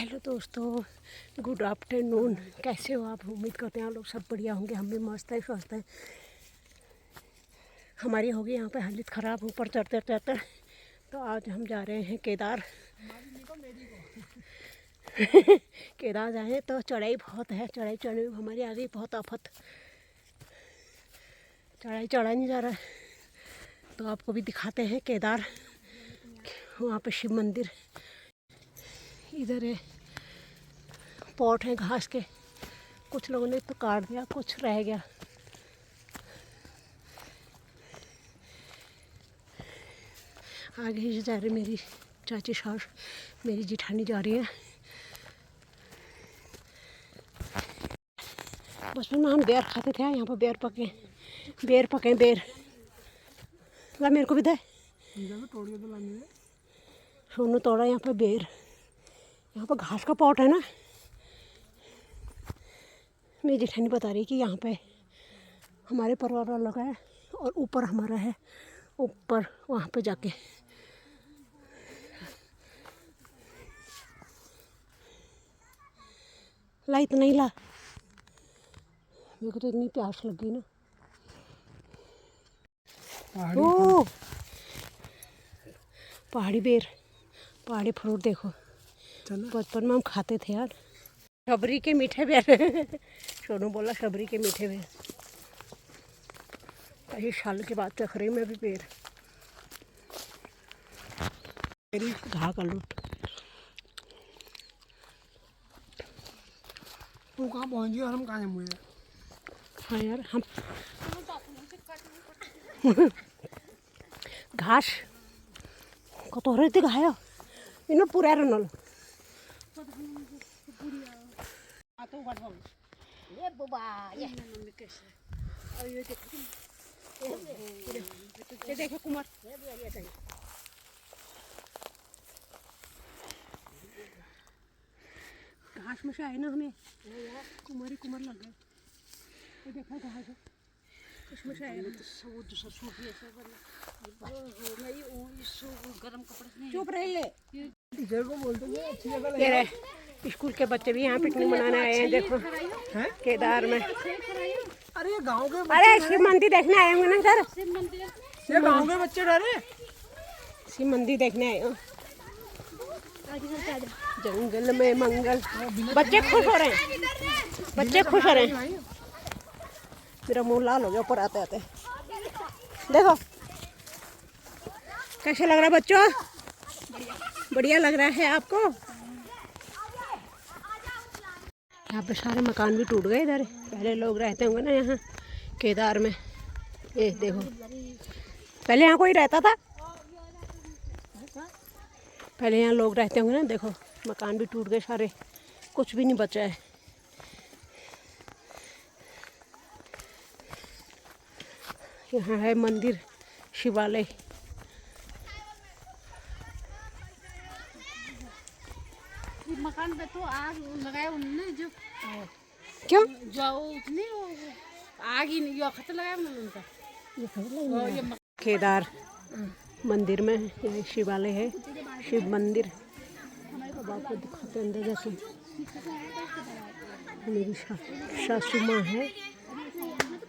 Hello दोस्तों, good afternoon. कैसे हो आप? उम्मीद करते हैं आप लोग सब बढ़िया होंगे। हम भी मस्त है, स्वस्थ है। हमारी होगी यहाँ पे हालत ख़राब ऊपर चढ़ते चढ़ते। तो आज हम जा रहे हैं केदार। केदार जाए तो चढ़ाई बहुत है। चढ़ाई चढ़ने में हमारी आ गई बहुत आफत। चढ़ाई चढ़ा नहीं जा रहा है। तो आपको भी दिखाते हैं केदार। वहाँ पे शिव मंदिर, इधर है पॉट है घास के। कुछ लोगों ने तो काट दिया, कुछ रह गया। आगे ही जा रही मेरी चाची सास, मेरी जिठानी जा रही है। बचपन में हम बेर खाते थे। यहाँ पर बेर पके बेर ला मेरे को भी दे। सोनू तोड़ा यहाँ पर बेर। यहाँ पर घास का पॉट है ना। मेरी जेठानी बता रही कि यहाँ पे हमारे परिवार वालों का है और ऊपर हमारा है। ऊपर वहाँ पे जाके ला, इतना ही ला। मेरे को तो इतनी प्यास लगी ना। ओ पहाड़ी बेर, पहाड़ी फ्रूट देखो। बचपन में हम खाते थे यार। शबरी के मीठे बेर। सोनू बोला शबरी के मीठे बेर। कई साल के बाद चख रही मैं भी बेर। मेरी घा का लूट। तू कहाँ पहुँच गई और हम कहाँ हुए? हाँ यार, हम घास कत रही घाया इन पूरा रनल देखो कुमार घास में से आए ना हमें। कुमार लग गए। ये देखो घास उसमें से आए ना। चुप रहिए। टीचर को बोलते हैं अच्छी जगह ये स्कूल के बच्चे भी यहाँ पिकनिक मनाने आए हैं। देखो केदार में। अरे गांव के अरे शिव मंदिर देखने आए होंगे ना सर। ये गांव के बच्चे डरे। शिव मंदिर देखने आए हो। जंगल में मंगल। बच्चे खुश हो रहे हैं, बच्चे खुश हो रहे हैं। मेरा मुंह लाल हो गया ऊपर आते आते। देखो कैसे लग रहा है बच्चों? बढ़िया लग रहा है आपको? यहाँ पे सारे मकान भी टूट गए। इधर पहले लोग रहते होंगे ना यहाँ केदार में। ये देखो पहले यहाँ कोई रहता था। पहले यहाँ लोग रहते होंगे ना। देखो मकान भी टूट गए सारे, कुछ भी नहीं बचा है। यहाँ है मंदिर, शिवालय। मकान पे तो आग लगाया उन्होंने। जो क्यों जाओ उतनी आग ही नहीं, यो खत लगाया उन्होंने उनका। केदार मंदिर में ये शिवालय है, शिव मंदिर। अब आपको दिखाते अंदर जाके। मेरी सासू माँ है,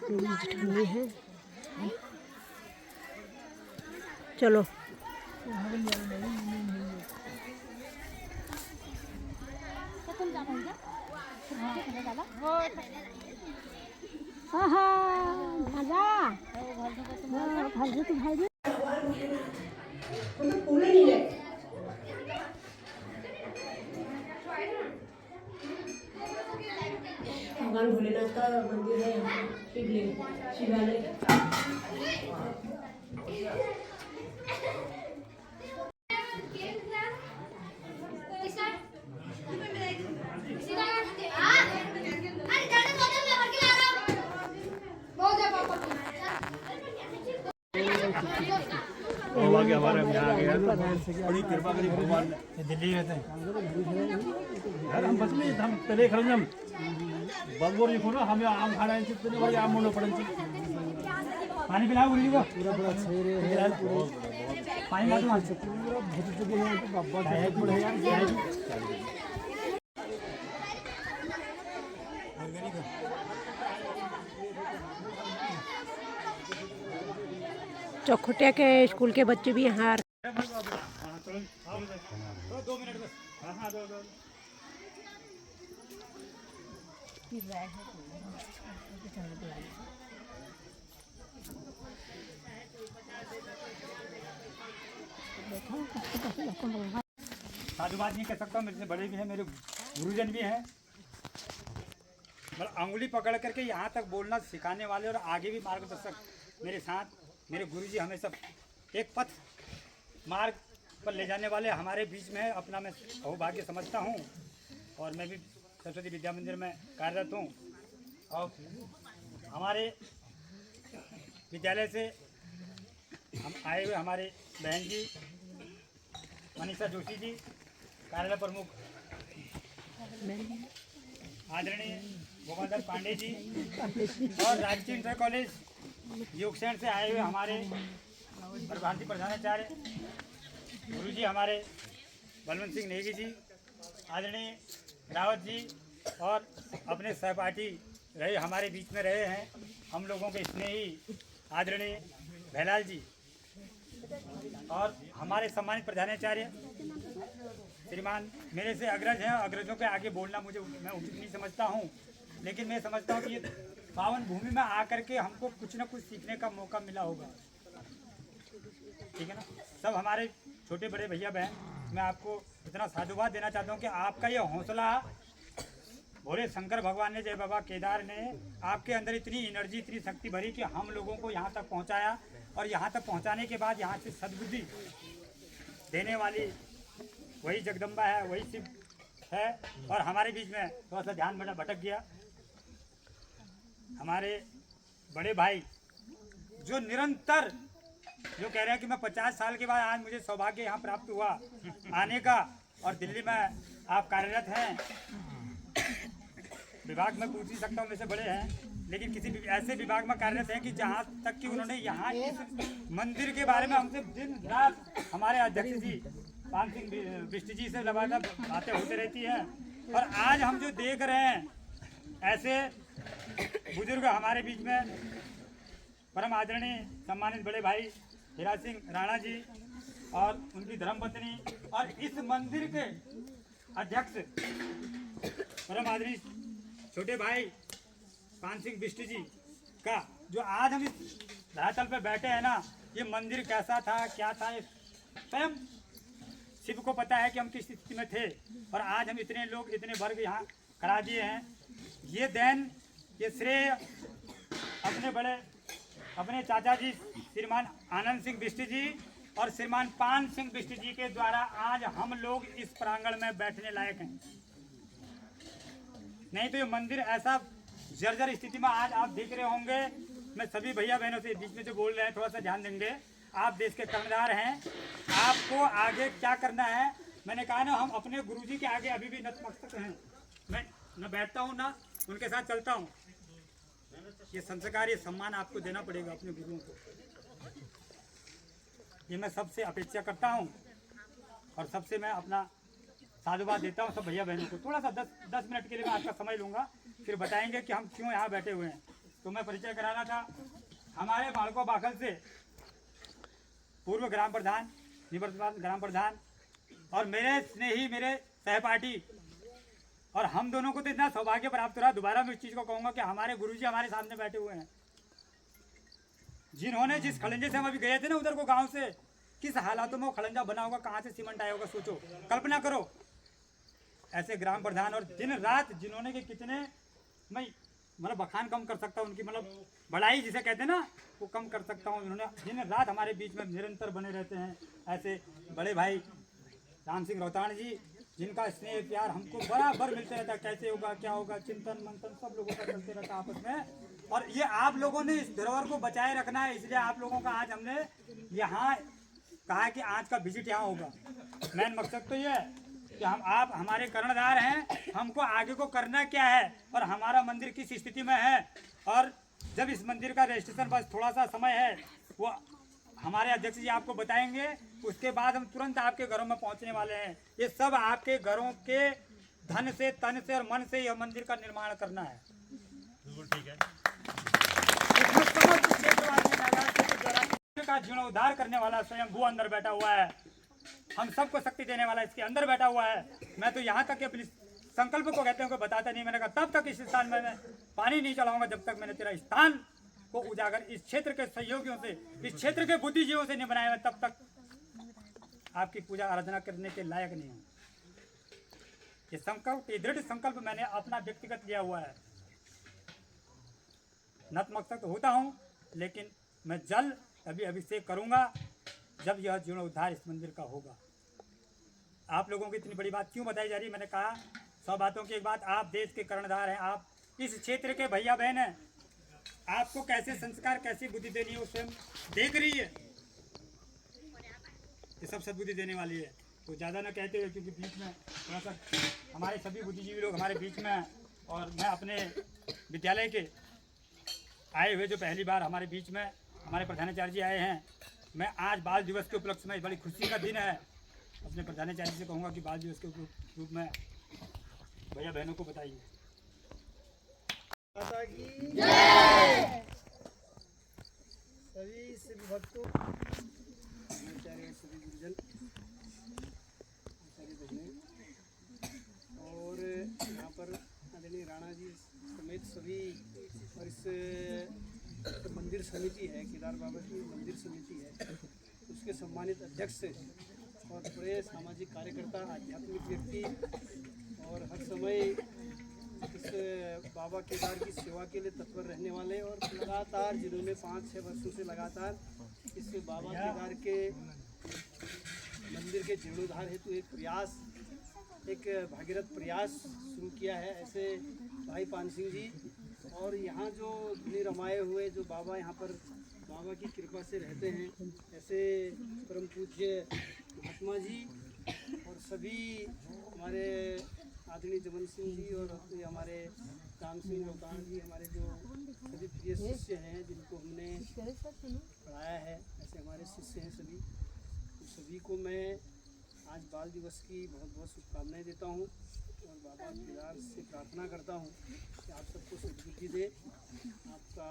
मेरी जेठानी है। चलो भगवान भोलेनाथ का मंदिर है यहाँ। शिवलिंग, शिवालय। हमारे यहाँ आ गया बड़ी कृपा करी भगवान ने। दिल्ली रहते हैं यार। हम बस में हम पहले खड़े हम बलबोर लिखो ना। हमें आम खाना है, कितने बड़े आम होने पड़े। पानी पिलाओ गुरु जी को। पूरा बड़ा छेरे है, पानी मार पूरा भूत चुके हैं। बाबा है यार। चौखुटिया के स्कूल के बच्चे भी यहाँ साधुवाद नहीं कह सकता हूँ, मेरे से बड़े भी हैं, मेरे गुरुजन भी हैं। मतलब अंगुली पकड़ करके यहाँ तक बोलना सिखाने वाले और आगे भी मार्गदर्शक मेरे साथ मेरे गुरुजी हमेशा एक पथ मार्ग पर ले जाने वाले हमारे बीच में है। अपना मैं सौभाग्य समझता हूँ और मैं भी सरस्वती विद्या मंदिर में कार्यरत हूँ। और हमारे विद्यालय से हम आए हुए हमारे बहन जी मनीषा जोशी जी, कार्यालय प्रमुख आदरणीय गोपाल पांडे जी और राजकीय इंटर कॉलेज योगसेन से आए हुए हमारे भारतीय प्रधानाचार्य गुरु जी हमारे बलवंत सिंह नेगी जी, आदरणीय रावत जी और अपने सहपाठी रहे हमारे बीच में रहे हैं हम लोगों के स्नेही आदरणीय भैलाल जी और हमारे सम्मानित प्रधानाचार्य श्रीमान मेरे से अग्रज हैं। अग्रजों के आगे बोलना मैं उचित नहीं समझता हूं, लेकिन मैं समझता हूं कि ये पावन भूमि में आकर के हमको कुछ न कुछ सीखने का मौका मिला होगा। ठीक है ना, सब हमारे छोटे बड़े भैया बहन, मैं आपको इतना साधुवाद देना चाहता हूं कि आपका ये हौसला भोले शंकर भगवान ने, जय बाबा केदार ने आपके अंदर इतनी एनर्जी इतनी शक्ति भरी कि हम लोगों को यहाँ तक पहुँचाया और यहाँ तक पहुँचाने के बाद यहाँ से सद्बुद्धि देने वाली वही जगदम्बा है, वही शिव है। और हमारे बीच में थोड़ा सा ध्यान मेरा भटक गया, हमारे बड़े भाई जो निरंतर जो कह रहे हैं कि मैं 50 साल के बाद आज मुझे सौभाग्य यहाँ प्राप्त हुआ आने का और दिल्ली में आप कार्यरत हैं। विभाग में पूछ ही सकता हूँ, मेरे से बड़े हैं, लेकिन किसी ऐसे विभाग में कार्यरत हैं कि जहाँ तक कि उन्होंने यहाँ इस मंदिर के बारे में हमसे दिन रात हमारे अध्यक्ष जी पान सिंह बिष्ट जी से लगातार बातें होती रहती हैं। और आज हम जो देख रहे हैं ऐसे बुजुर्ग हमारे बीच में, परम आदरणीय सम्मानित बड़े भाई हीरा सिंह राणा जी और उनकी धर्मपत्नी और इस मंदिर के अध्यक्ष परम आदरणीय छोटे भाई पान सिंह बिष्ट जी का जो आज हम इस धरातल पे बैठे हैं ना, ये मंदिर कैसा था क्या था ये स्वयं शिव को पता है कि हम किस स्थिति में थे। और आज हम इतने लोग इतने वर्ग यहाँ करा दिए हैं। ये देन ये श्रेय अपने चाचा जी श्रीमान आनंद सिंह बिष्ट जी और श्रीमान पान सिंह बिष्ट जी के द्वारा आज हम लोग इस प्रांगण में बैठने लायक हैं। नहीं तो ये मंदिर ऐसा जर्जर स्थिति में आज आप देख रहे होंगे। मैं सभी भैया बहनों से बीच में जो बोल रहे हैं थोड़ा सा ध्यान देंगे। आप देश के कर्णधार हैं, आपको आगे क्या करना है। मैंने कहा ना, हम अपने गुरुजी के आगे अभी भी नतमस्तक हैं। मैं न बैठता हूँ ना उनके साथ चलता हूँ। ये संस्कार ये सम्मान आपको देना पड़ेगा अपने गुरुओं को। ये मैं सबसे अपेक्षा करता हूँ और सबसे मैं अपना साधुवाद देता हूँ सब भैया बहनों को। थोड़ा सा 10 मिनट के लिए मैं आपका समय लूँगा, फिर बताएंगे कि हम क्यों यहाँ बैठे हुए हैं। तो मैं परिचय कराना था हमारे बाड़को बाखल से पूर्व ग्राम प्रधान, निवर्तमान ग्राम प्रधान और मेरे स्नेही मेरे सहपाठी, और हम दोनों को तो इतना सौभाग्य प्राप्त हो रहा। दोबारा मैं इस चीज़ को कहूँगा कि हमारे गुरुजी हमारे सामने बैठे हुए हैं, जिन्होंने जिस खड़ंजे से हम अभी गए थे ना उधर को गाँव से, किस हालातों में वो खड़ंजा बना होगा, कहाँ से सीमेंट आया होगा, सोचो, कल्पना करो। ऐसे ग्राम प्रधान और दिन रात जिन्होंने कि कितने, मैं मतलब बखान कम कर सकता हूँ उनकी, मतलब बड़ाई जिसे कहते हैं ना वो कम कर सकता हूँ। उन्होंने दिन रात हमारे बीच में निरंतर बने रहते हैं। ऐसे बड़े भाई राम सिंह रोहतान जी, जिनका स्नेह प्यार हमको बराबर मिलते रहता है। कैसे होगा क्या होगा, चिंतन मंथन सब लोगों का चलते रहता आपस में। और ये आप लोगों ने इस धरोहर को बचाए रखना है, इसलिए आप लोगों का आज हमने यहाँ कहा कि आज का विजिट यहाँ होगा। मेन मकसद तो ये है कि आप हमारे कर्णधार हैं, हमको आगे को करना क्या है और हमारा मंदिर किस स्थिति में है। और जब इस मंदिर का रजिस्ट्रेशन बस थोड़ा सा समय है वो हमारे अध्यक्ष जी आपको बताएंगे, उसके बाद हम तुरंत आपके घरों में पहुंचने वाले हैं। ये सब आपके घरों के धन से, तन से और मन से यह मंदिर का निर्माण करना है। बिल्कुल ठीक है। का जीर्णोद्धार करने वाला स्वयं वो अंदर बैठा हुआ है, हम सबको शक्ति देने वाला इसके अंदर बैठा हुआ है। मैं तो यहाँ तक कि अपने संकल्प को कहते हैं को बताता नहीं, मैंने कहा तब तक इस स्थान में मैं पानी नहीं चलाऊंगा जब तक मैंने तेरा स्थान को उजागर इस क्षेत्र के सहयोगियों से, इस क्षेत्र के बुद्धिजीवियों से नहीं बनाया हुआ, तब तक आपकी पूजा आराधना करने के लायक नहीं हूँ। ये संकल्प, ये दृढ़ संकल्प मैंने अपना व्यक्तिगत लिया हुआ है। नतमस्तक होता हूँ, लेकिन मैं जल तभी अभिषेक करूंगा जब यह जीर्णोद्धार इस मंदिर का होगा। आप लोगों को इतनी बड़ी बात क्यों बताई जा रही है? मैंने कहा 100 बातों की एक बात, आप देश के कर्णधार हैं, आप इस क्षेत्र के भैया बहन हैं, आपको कैसे संस्कार, कैसी बुद्धि देनी है वो स्वयं देख रही है। ये सब सद्बुद्धि देने वाली है, तो ज़्यादा ना कहते हुए, क्योंकि बीच में थोड़ा सा हमारे सभी बुद्धिजीवी लोग हमारे बीच में हैं, और मैं अपने विद्यालय के आए हुए जो पहली बार हमारे बीच में हमारे प्रधानाचार्य जी आए हैं, मैं आज बाल दिवस के उपलक्ष्य में बड़ी खुशी का दिन है। अपने प्रधानाचार्य से कहूँगा कि बाल दिवस के रूप में भैया बहनों को बताइए। माता की सभी भक्तों, आचार्य, सभी गुरुजन, आचार्य बहनें, और यहाँ पर आदरणीय राणा जी समेत सभी, और इस मंदिर समिति है, केदार बाबा की मंदिर समिति है, उसके सम्मानित अध्यक्ष और पूरे सामाजिक कार्यकर्ता, आध्यात्मिक व्यक्ति, और हर समय इस बाबा केदार की सेवा के लिए तत्पर रहने वाले, और लगातार जिन्होंने 5-6 वर्षों से लगातार इस बाबा केदार के मंदिर के जीर्णोद्धार हेतु एक भागीरथ प्रयास शुरू किया है, ऐसे भाई पान सिंह जी, और यहाँ जो धुनी रमाए हुए जो बाबा यहाँ पर बाबा की कृपा से रहते हैं, ऐसे परम पूज्य महात्मा जी, और सभी हमारे आदरणीय जमन सिंह जी, और हमारे राम सिंह रौतान जी, हमारे जो सभी प्रिय शिष्य हैं जिनको हमने पढ़ाया है, ऐसे हमारे शिष्य हैं सभी, तो सभी को मैं आज बाल दिवस की बहुत बहुत शुभकामनाएं देता हूँ, और बाबा केदार से प्रार्थना करता हूँ कि आप सबको सद्बुद्धि दे, आपका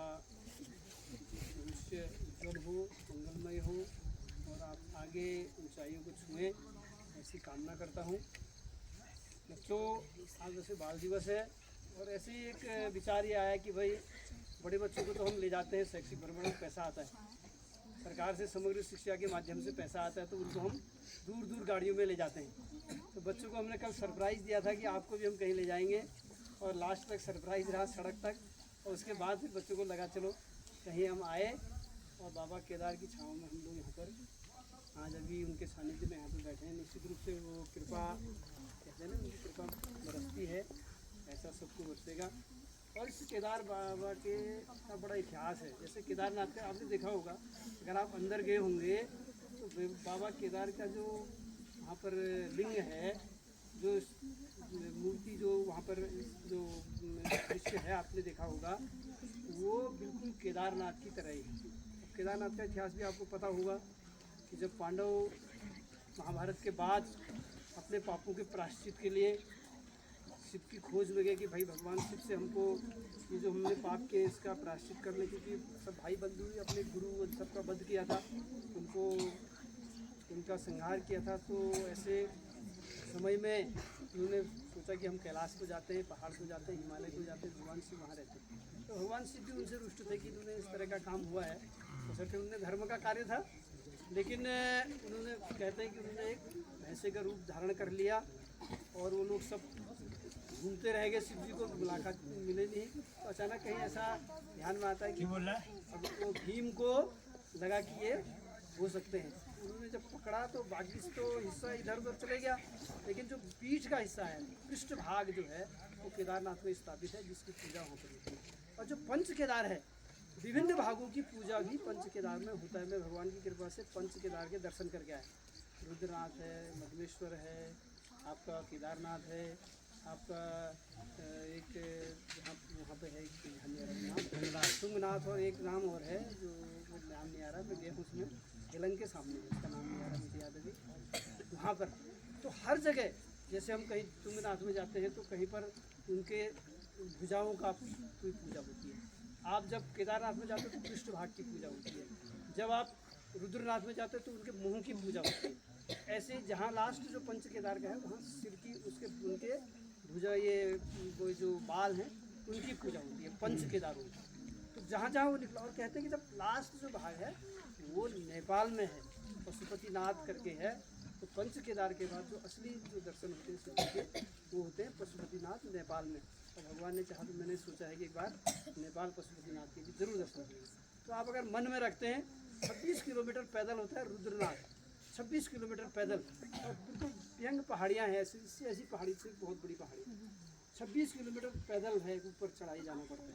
भविष्य उज्जवल हो, मंगलमय हो, और आप आगे ऊंचाइयों को छुएं, ऐसी कामना करता हूँ। बच्चों, आज वैसे बाल दिवस है, और ऐसे ही एक विचार ये आया कि भाई बड़े बच्चों को तो हम ले जाते हैं शैक्षिक भ्रमण में, पैसा आता है सरकार से, समग्र शिक्षा के माध्यम से पैसा आता है, तो उनको हम दूर दूर गाड़ियों में ले जाते हैं। तो बच्चों को हमने कल सरप्राइज़ दिया था कि आपको भी हम कहीं ले जाएंगे, और लास्ट तक सरप्राइज़ रहा सड़क तक, और उसके बाद फिर बच्चों को लगा चलो कहीं हम आए, और बाबा केदार की छाँव में हम लोग यहाँ पर आज अभी उनके सानिध्य में यहाँ पर बैठे हैं। निश्चित रूप से वो कृपा, कहते हैं ना, उनकी कृपा बरसती है, ऐसा सबको बरसेगा। और इस केदार बाबा के का बड़ा इतिहास है। जैसे केदारनाथ का आपने देखा होगा, अगर आप अंदर गए होंगे तो बाबा केदार का जो वहाँ पर लिंग है, जो मूर्ति जो वहाँ पर जो दृश्य है आपने देखा होगा, वो बिल्कुल केदारनाथ की तरह ही है। केदारनाथ का इतिहास भी आपको पता होगा कि जब पांडव महाभारत के बाद अपने पापों के प्रायश्चित के लिए शिव की खोज में गए कि भाई भगवान शिव से हमको ये जो हमने पाप किए इसका प्रायश्चित करने, क्योंकि सब भाई बंधु अपने गुरु सबका वध किया था, उनको उनका संहार किया था। तो ऐसे समय में उन्होंने सोचा कि हम कैलाश को जाते हैं, पहाड़ को जाते हैं, हिमालय को जाते हैं, भगवान शिव वहाँ रहते हैं। तो भगवान शिव भी उनसे रुष्ट थे कि उन्होंने इस तरह का काम हुआ है, तो सर उन्होंने धर्म का कार्य था, लेकिन उन्होंने कहते हैं कि उन्होंने एक भैंसे का रूप धारण कर लिया, और वो लोग सब घूमते रह गए, शिव जी को मुलाकात मिले नहीं। तो अचानक कहीं ऐसा ध्यान में आता है कि अब वो भीम को लगा कि ये हो सकते हैं। उन्होंने जब पकड़ा तो बाकी तो हिस्सा इधर उधर चले गया, लेकिन जो पीठ का हिस्सा है, पृष्ठ भाग जो है, वो केदारनाथ में स्थापित है, जिसकी पूजा वहाँ पर होती है। और जो पंच केदार है, विभिन्न भागों की पूजा भी पंच केदार में होता है। मैं भगवान की कृपा से पंच केदार के दर्शन करके आया। रुद्रनाथ है, मधमेश्वर है, आपका केदारनाथ है, आपका एक वहाँ पे है तुंगनाथ, और एक नाम और है जो नाम नहीं आ रहा, मैं गया उसमें हेलंग के सामने, उसका नाम नहीं आ रहा मुझे याद है वहाँ पर। तो हर जगह जैसे हम कहीं तुंगनाथ में जाते हैं तो कहीं पर उनके भुजाओं का पूरी पूजा होती है। आप जब केदारनाथ में जाते हो तो पृष्ठ भाग की पूजा होती है। जब आप रुद्रनाथ में जाते हैं तो उनके मुंह की पूजा होती है। ऐसे ही जहाँ लास्ट जो पंच केदार का है वहाँ सिर की उनके भुजा ये वो जो बाल हैं उनकी पूजा होती है पंच केदारों की। तो जहाँ जहाँ वो निकला और कहते हैं कि जब लास्ट जो भाग है वो नेपाल में है, पशुपतिनाथ करके है। तो पंच केदार के बाद जो असली जो दर्शन होते हैं शिव के वो होते हैं पशुपतिनाथ नेपाल में। और भगवान ने चाहा तो मैंने सोचा है कि एक बार नेपाल पशुपतिनाथ के भी जरूर दर्शन करेंगे। तो आप अगर मन में रखते हैं 26 किलोमीटर पैदल होता है रुद्रनाथ, 26 किलोमीटर पैदल, और बिल्कुल व्यंग पहाड़ियाँ हैं, ऐसी पहाड़ी से बहुत बड़ी पहाड़ी, 26 किलोमीटर पैदल है, ऊपर चढ़ाई जाना पड़ता है।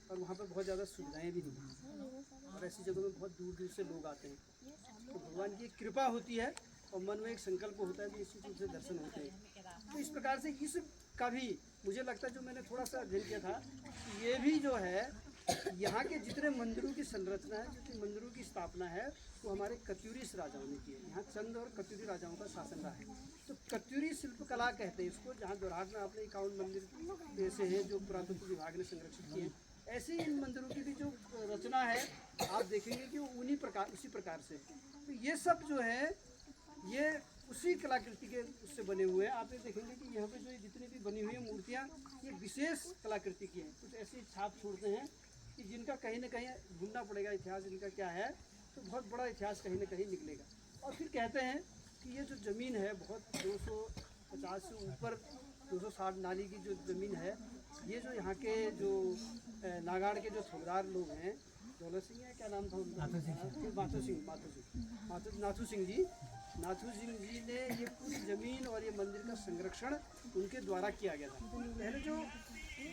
और वहाँ पर बहुत ज़्यादा सुविधाएँ भी नहीं हैं और ऐसी जगहों में बहुत दूर दूर से लोग आते हैं। तो भगवान की कृपा होती है और मन में एक संकल्प होता है कि इसी रूप से दर्शन होते हैं। तो इस प्रकार से इस का भी मुझे लगता है, जो मैंने थोड़ा सा अध्ययन किया था, ये भी जो है यहाँ के जितने मंदिरों की संरचना है, जितने मंदिरों की स्थापना है, वो हमारे कत्यूरी राजाओं ने की है। यहाँ चंद और कत्यूरी राजाओं का शासन रहा है। तो कत्यूरी शिल्पकला कहते हैं इसको, जहाँ द्वारहाट में आपने 51 मंदिर ऐसे हैं जो पुरातत्व विभाग ने संरक्षित किए हैं। ऐसे इन मंदिरों की भी जो रचना है आप देखेंगे कि वो उसी प्रकार से। तो ये सब जो है ये उसी कलाकृति के उससे बने हुए हैं। आप ये देखेंगे कि यहाँ पे जो जितनी भी बनी हुई है मूर्तियाँ, ये विशेष कलाकृति की हैं। कुछ ऐसी छाप छोड़ते हैं कि जिनका कहीं ना कहीं ढूंढना पड़ेगा इतिहास इनका क्या है, तो बहुत बड़ा इतिहास कहीं ना कहीं निकलेगा। और फिर कहते हैं कि ये जो ज़मीन है बहुत 250 से ऊपर 260 नाली की जो ज़मीन है, ये जो यहाँ के जो नागाड़ के जो ठेकेदार लोग हैं, दौलत सिंह है, क्या नाम था उनका, नाथू सिंह जी ने ये पूरी ज़मीन और ये मंदिर का संरक्षण उनके द्वारा किया गया था। पहले जो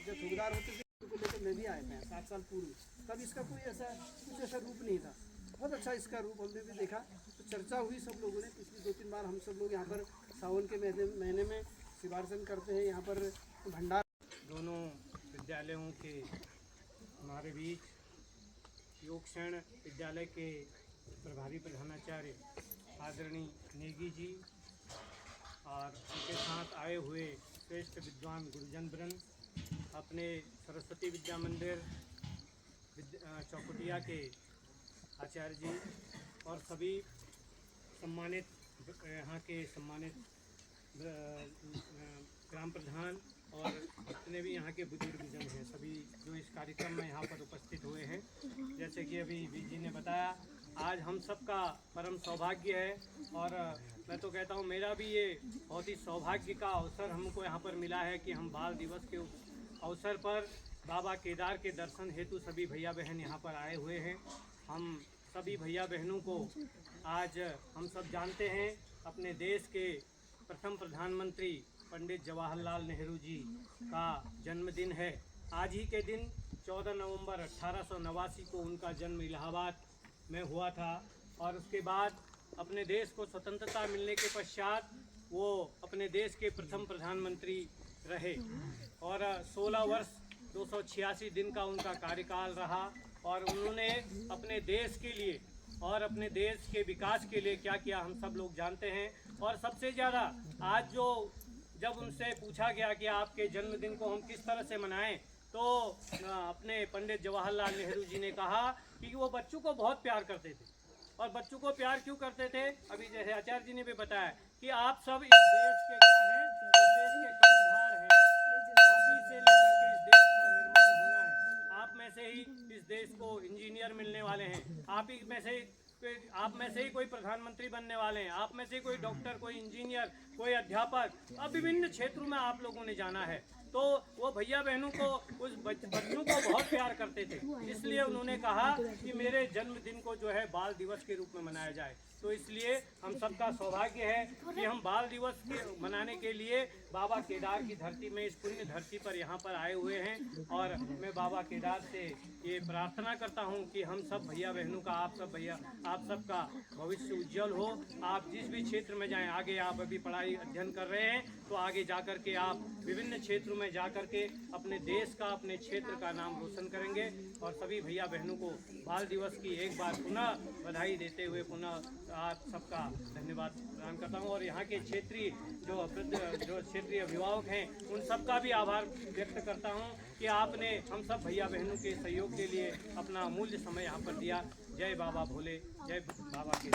ठेकेदार होते थे उनको लेकर मैं भी आया था 7 साल पूर्व, तब इसका कुछ ऐसा रूप नहीं था। बहुत अच्छा इसका रूप हमने भी देखा। तो चर्चा हुई सब लोगों ने। पिछली 2-3 बार हम सब लोग यहाँ पर सावन के महीने में शिवार्चन करते हैं। यहाँ पर भंडार दोनों विद्यालयों के हमारे बीच योगक्षेण विद्यालय के प्रभारी प्रधानाचार्य आदरणीय नेगी जी और उनके साथ आए हुए श्रेष्ठ विद्वान गुरुजन वृंद, अपने सरस्वती विद्या मंदिर चौकुटिया के आचार्य जी और सभी सम्मानित यहाँ के सम्मानित ग्राम प्रधान और जितने भी यहाँ के बुजुर्ग जन हैं, सभी जो इस कार्यक्रम में यहाँ पर उपस्थित हुए हैं। जैसे कि अभी जी ने बताया, आज हम सबका परम सौभाग्य है और मैं तो कहता हूँ मेरा भी ये बहुत ही सौभाग्य का अवसर हमको यहाँ पर मिला है कि हम बाल दिवस के अवसर पर बाबा केदार के दर्शन हेतु सभी भैया बहन यहाँ पर आए हुए हैं। हम सभी भैया बहनों को आज हम सब जानते हैं अपने देश के प्रथम प्रधानमंत्री पंडित जवाहरलाल नेहरू जी का जन्मदिन है। आज ही के दिन 14 नवंबर 1889 को उनका जन्म इलाहाबाद में हुआ था और उसके बाद अपने देश को स्वतंत्रता मिलने के पश्चात वो अपने देश के प्रथम प्रधानमंत्री रहे और 16 वर्ष 286 दिन का उनका कार्यकाल रहा और उन्होंने अपने देश के लिए और अपने देश के विकास के लिए क्या किया हम सब लोग जानते हैं। और सबसे ज़्यादा आज जब उनसे पूछा गया कि आपके जन्मदिन को हम किस तरह से मनाएं, तो अपने पंडित जवाहरलाल नेहरू जी ने कहा कि वो बच्चों को बहुत प्यार करते थे। और बच्चों को प्यार क्यों करते थे, अभी जैसे आचार्य जी ने भी बताया कि आप सब इस देश के क्या हैं, इस देश के कर्णधार हैं। आप ही से लेकर के इस देश का निर्माण होना है। आप में से ही इस देश को इंजीनियर मिलने वाले हैं, आप में से ही कोई प्रधानमंत्री बनने वाले हैं, आप में से कोई डॉक्टर, कोई इंजीनियर, कोई अध्यापक, अब विभिन्न क्षेत्रों में आप लोगों ने जाना है। तो वो भैया बहनों को उस बच्चों को बहुत प्यार करते थे, इसलिए उन्होंने कहा कि मेरे जन्मदिन को जो है बाल दिवस के रूप में मनाया जाए। तो इसलिए हम सबका सौभाग्य है कि हम बाल दिवस के मनाने के लिए बाबा केदार की धरती में, इस पुण्य धरती पर यहाँ पर आए हुए हैं। और मैं बाबा केदार से ये प्रार्थना करता हूँ कि हम सब भैया बहनों का, आप सबका भविष्य उज्जवल हो। आप जिस भी क्षेत्र में जाएं, आगे आप अभी पढ़ाई अध्ययन कर रहे हैं तो आगे जा कर के आप विभिन्न क्षेत्रों में जा कर के अपने देश का, अपने क्षेत्र का नाम रोशन करेंगे। और सभी भैया बहनों को बाल दिवस की एक बार पुनः बधाई देते हुए पुनः आप सबका धन्यवाद। प्रदान करता हूँ। और यहाँ के क्षेत्रीय जो क्षेत्रीय अभिभावक हैं उन सब का भी आभार व्यक्त करता हूँ कि आपने हम सब भैया बहनों के सहयोग के लिए अपना अमूल्य समय यहाँ पर दिया। जय बाबा भोले, जय बाबा के।